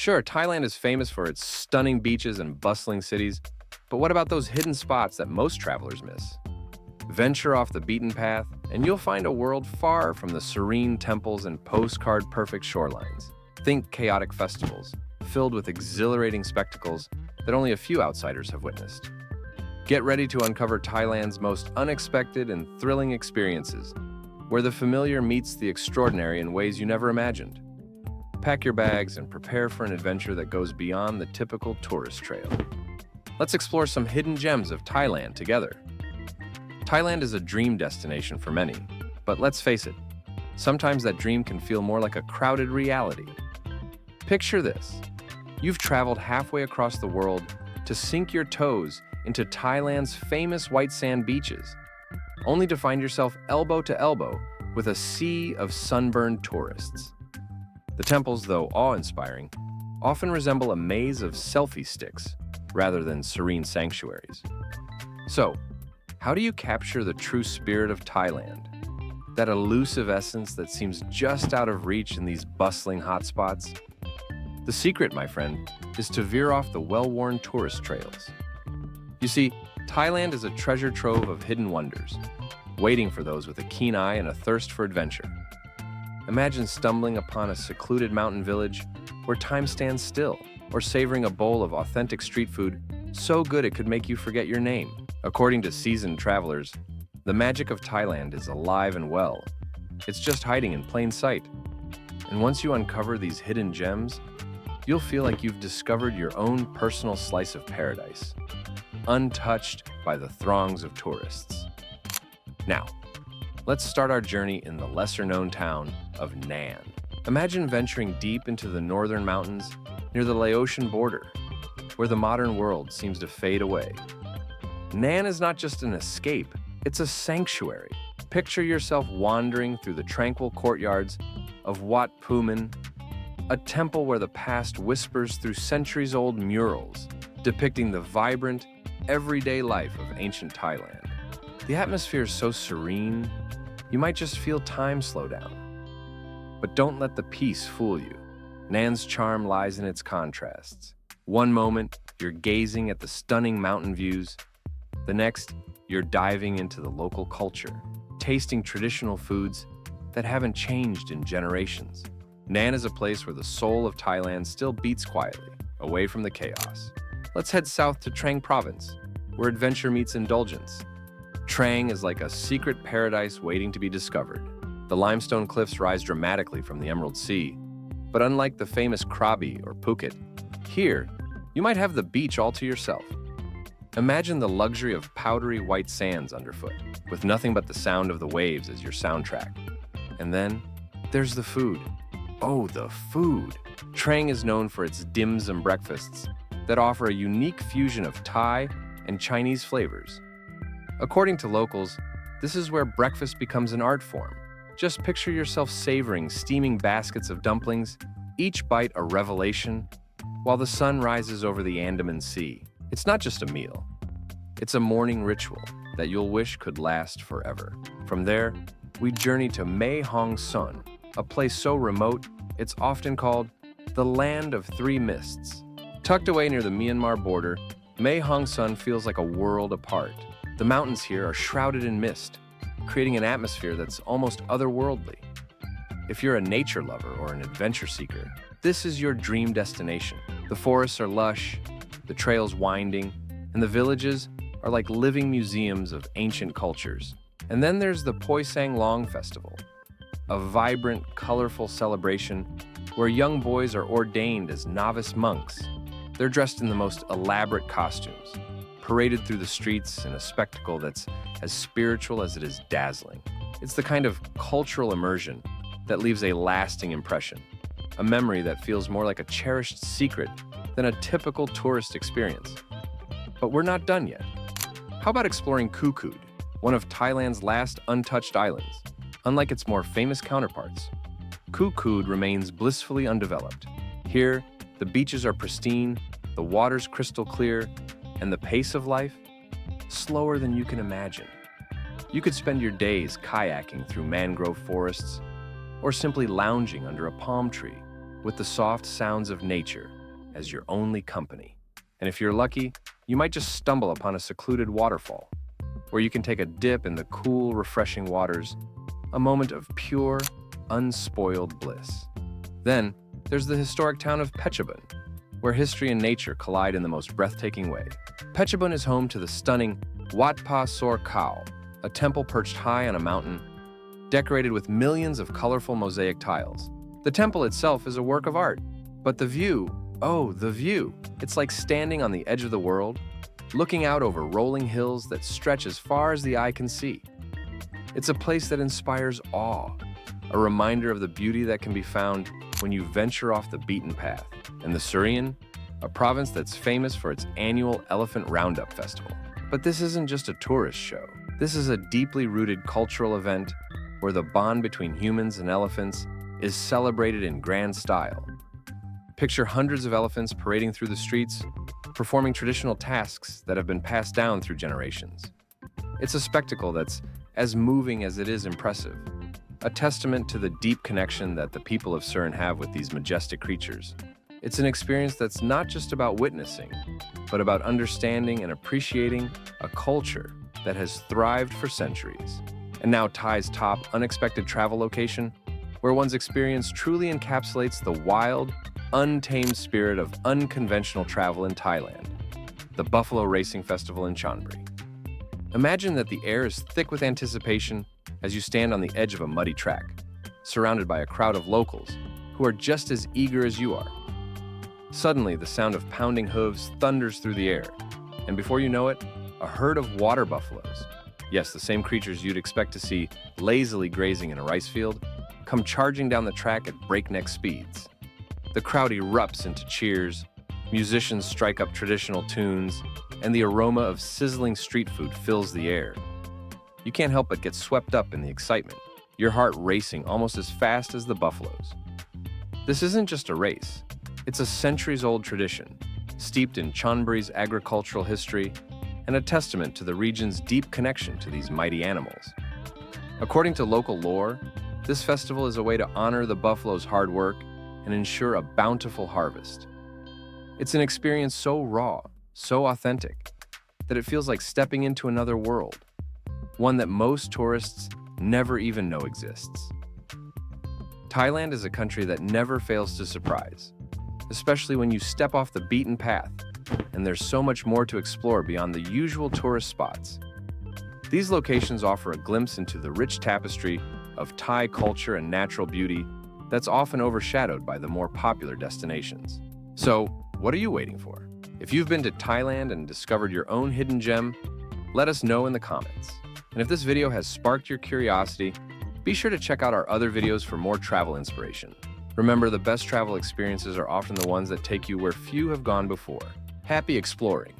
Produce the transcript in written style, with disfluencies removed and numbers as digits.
Sure, Thailand is famous for its stunning beaches and bustling cities, but what about those hidden spots that most travelers miss? Venture off the beaten path, and you'll find a world far from the serene temples and postcard-perfect shorelines. Think chaotic festivals, filled with exhilarating spectacles that only a few outsiders have witnessed. Get ready to uncover Thailand's most unexpected and thrilling experiences, where the familiar meets the extraordinary in ways you never imagined. Pack your bags and prepare for an adventure that goes beyond the typical tourist trail. Let's explore some hidden gems of Thailand together. Thailand is a dream destination for many, but let's face it, sometimes that dream can feel more like a crowded reality. Picture this. You've traveled halfway across the world to sink your toes into Thailand's famous white sand beaches, only to find yourself elbow to elbow with a sea of sunburned tourists. The temples, though awe-inspiring, often resemble a maze of selfie sticks rather than serene sanctuaries. So, how do you capture the true spirit of Thailand? That elusive essence that seems just out of reach in these bustling hotspots? The secret, my friend, is to veer off the well-worn tourist trails. You see, Thailand is a treasure trove of hidden wonders, waiting for those with a keen eye and a thirst for adventure. Imagine stumbling upon a secluded mountain village where time stands still, or savoring a bowl of authentic street food so good it could make you forget your name. According to seasoned travelers, the magic of Thailand is alive and well. It's just hiding in plain sight. And once you uncover these hidden gems, you'll feel like you've discovered your own personal slice of paradise, untouched by the throngs of tourists. Now, let's start our journey in the lesser-known town of Nan. Imagine venturing deep into the northern mountains near the Laotian border, where the modern world seems to fade away. Nan is not just an escape, it's a sanctuary. Picture yourself wandering through the tranquil courtyards of Wat Puman, a temple where the past whispers through centuries-old murals depicting the vibrant, everyday life of ancient Thailand. The atmosphere is so serene, you might just feel time slow down. But don't let the peace fool you. Nan's charm lies in its contrasts. One moment, you're gazing at the stunning mountain views. The next, you're diving into the local culture, tasting traditional foods that haven't changed in generations. Nan is a place where the soul of Thailand still beats quietly, away from the chaos. Let's head south to Trang province, where adventure meets indulgence. Trang is like a secret paradise waiting to be discovered. The limestone cliffs rise dramatically from the Emerald Sea, but unlike the famous Krabi or Phuket, here, you might have the beach all to yourself. Imagine the luxury of powdery white sands underfoot, with nothing but the sound of the waves as your soundtrack. And then, there's the food. Oh, the food! Trang is known for its dim sum breakfasts that offer a unique fusion of Thai and Chinese flavors. According to locals, this is where breakfast becomes an art form. Just picture yourself savoring steaming baskets of dumplings, each bite a revelation, while the sun rises over the Andaman Sea. It's not just a meal. It's a morning ritual that you'll wish could last forever. From there, we journey to Mae Hong Son, a place so remote, it's often called the Land of Three Mists. Tucked away near the Myanmar border, Mae Hong Son feels like a world apart. The mountains here are shrouded in mist, creating an atmosphere that's almost otherworldly. If you're a nature lover or an adventure seeker, this is your dream destination. The forests are lush, the trails winding, and the villages are like living museums of ancient cultures. And then there's the Poi Sang Long Festival, a vibrant, colorful celebration where young boys are ordained as novice monks. They're dressed in the most elaborate costumes, paraded through the streets in a spectacle that's as spiritual as it is dazzling. It's the kind of cultural immersion that leaves a lasting impression, a memory that feels more like a cherished secret than a typical tourist experience. But we're not done yet. How about exploring Phu Quoc, one of Thailand's last untouched islands? Unlike its more famous counterparts, Phu Quoc remains blissfully undeveloped. Here, the beaches are pristine, the water's crystal clear, and the pace of life, slower than you can imagine. You could spend your days kayaking through mangrove forests or simply lounging under a palm tree, with the soft sounds of nature as your only company. And if you're lucky, you might just stumble upon a secluded waterfall, where you can take a dip in the cool, refreshing waters, a moment of pure, unspoiled bliss. Then, there's the historic town of Phetchabun, where history and nature collide in the most breathtaking way. Phetchabun is home to the stunning Wat Pa Sor Khao, a temple perched high on a mountain, decorated with millions of colorful mosaic tiles. The temple itself is a work of art, but the view, oh, the view! It's like standing on the edge of the world, looking out over rolling hills that stretch as far as the eye can see. It's a place that inspires awe, a reminder of the beauty that can be found when you venture off the beaten path. And the Surin, a province that's famous for its annual Elephant Roundup Festival. But this isn't just a tourist show. This is a deeply rooted cultural event where the bond between humans and elephants is celebrated in grand style. Picture hundreds of elephants parading through the streets, performing traditional tasks that have been passed down through generations. It's a spectacle that's as moving as it is impressive, a testament to the deep connection that the people of Surin have with these majestic creatures. It's an experience that's not just about witnessing, but about understanding and appreciating a culture that has thrived for centuries. And now Thai's top unexpected travel location, where one's experience truly encapsulates the wild, untamed spirit of unconventional travel in Thailand, the Buffalo Racing Festival in Chiang Mai. Imagine that the air is thick with anticipation as you stand on the edge of a muddy track, surrounded by a crowd of locals who are just as eager as you are. Suddenly, the sound of pounding hooves thunders through the air, and before you know it, a herd of water buffaloes, yes, the same creatures you'd expect to see lazily grazing in a rice field, come charging down the track at breakneck speeds. The crowd erupts into cheers, musicians strike up traditional tunes, and the aroma of sizzling street food fills the air. You can't help but get swept up in the excitement, your heart racing almost as fast as the buffaloes. This isn't just a race. It's a centuries-old tradition, steeped in Chiang Mai's agricultural history and a testament to the region's deep connection to these mighty animals. According to local lore, this festival is a way to honor the buffalo's hard work and ensure a bountiful harvest. It's an experience so raw, so authentic, that it feels like stepping into another world, one that most tourists never even know exists. Thailand is a country that never fails to surprise, especially when you step off the beaten path, and there's so much more to explore beyond the usual tourist spots. These locations offer a glimpse into the rich tapestry of Thai culture and natural beauty that's often overshadowed by the more popular destinations. So, what are you waiting for? If you've been to Thailand and discovered your own hidden gem, let us know in the comments. And if this video has sparked your curiosity, be sure to check out our other videos for more travel inspiration. Remember, the best travel experiences are often the ones that take you where few have gone before. Happy exploring!